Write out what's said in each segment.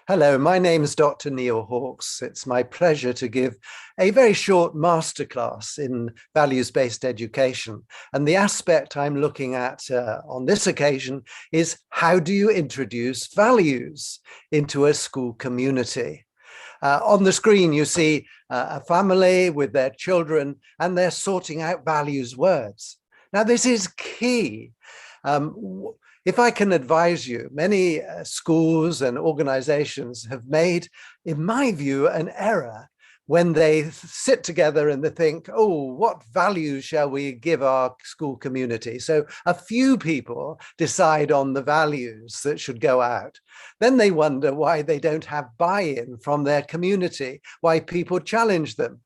Hello, my name is Dr. Neil Hawkes. It's my pleasure to give a very short masterclass in values-based education. And the aspect I'm looking at on this occasion is how do you introduce values into a school community? On the screen, you see a family with their children, and they're sorting out values words. Now, this is key. If I can advise you, many schools and organizations have made, in my view, an error when they sit together and they think, oh, what values shall we give our school community? So a few people decide on the values that should go out. Then they wonder why they don't have buy-in from their community, why people challenge them.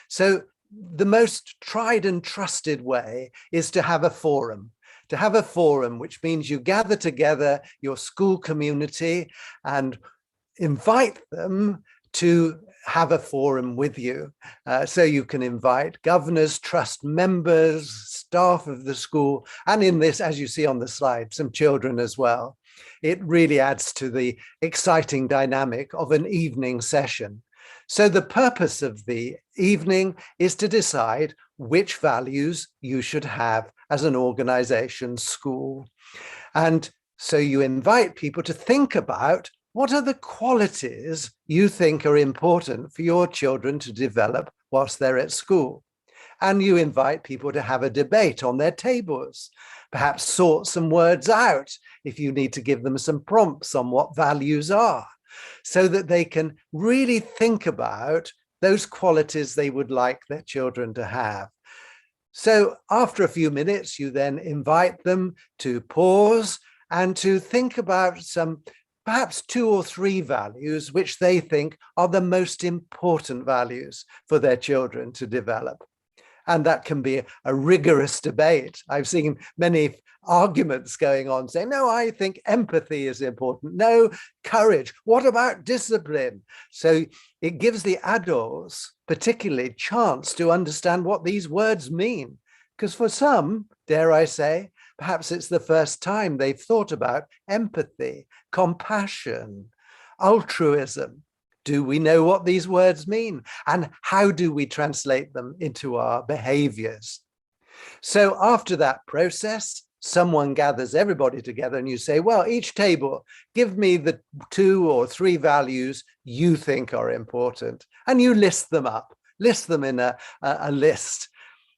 So the most tried and trusted way is to have a forum. To have a forum, which means you gather together your school community and invite them to have a forum with you. So you can invite governors, trust members, staff of the school, and in this, as you see on the slide, some children as well. It really adds to the exciting dynamic of an evening session. So the purpose of the evening is to decide which values you should have as an organization, school. And so you invite people to think about what are the qualities you think are important for your children to develop whilst they're at school. And you invite people to have a debate on their tables, perhaps sort some words out if you need to give them some prompts on what values are, so that they can really think about those qualities they would like their children to have. So after a few minutes, you then invite them to pause and to think about some, perhaps 2 or 3 values which they think are the most important values for their children to develop. And that can be a rigorous debate. I've seen many arguments going on saying, no, I think empathy is important. No, courage. What about discipline? So it gives the adults particularly chance to understand what these words mean. Because for some, dare I say, perhaps it's the first time they've thought about empathy, compassion, altruism. Do we know what these words mean? And how do we translate them into our behaviors? So after that process, someone gathers everybody together and you say, well, each table, give me the 2 or 3 values you think are important. And you list them up, list them in a list.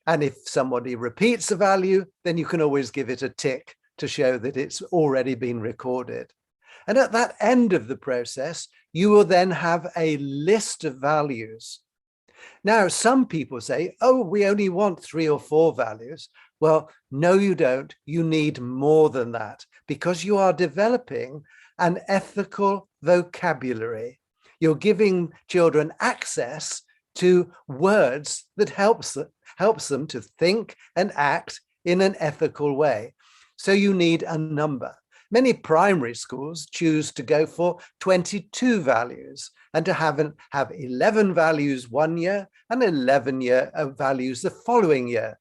And if somebody repeats a value, then you can always give it a tick to show that it's already been recorded. And at that end of the process, you will then have a list of values. Now, some people say, oh, we only want 3 or 4 values. Well, no, you don't. You need more than that because you are developing an ethical vocabulary. You're giving children access to words that helps them to think and act in an ethical way. So you need a number. Many primary schools choose to go for 22 values and to have 11 values one year and 11 values the following year,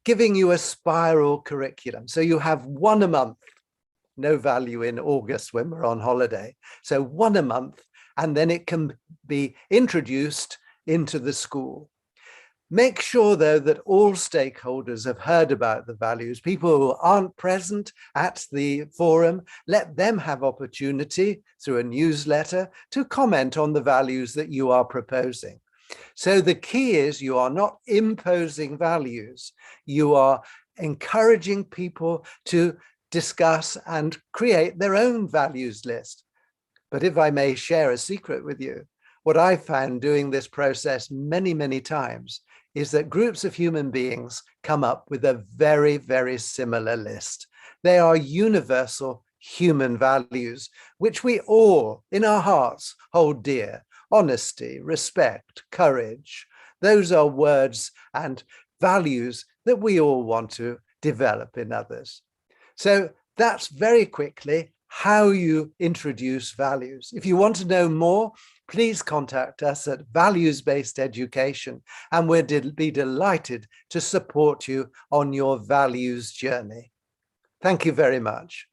giving you a spiral curriculum. So you have 1 a month, no value in August when we're on holiday. So 1 a month, and then it can be introduced into the school. Make sure, though, that all stakeholders have heard about the values. People who aren't present at the forum, let them have opportunity through a newsletter to comment on the values that you are proposing. So the key is you are not imposing values. You are encouraging people to discuss and create their own values list. But if I may share a secret with you, what I found doing this process many, many times is that groups of human beings come up with a very, very similar list. They are universal human values, which we all in our hearts hold dear. Honesty, respect, courage. Those are words and values that we all want to develop in others. So that's very quickly how you introduce values. If you want to know more, please contact us at Values Based Education, and we'll be delighted to support you on your values journey. Thank you very much.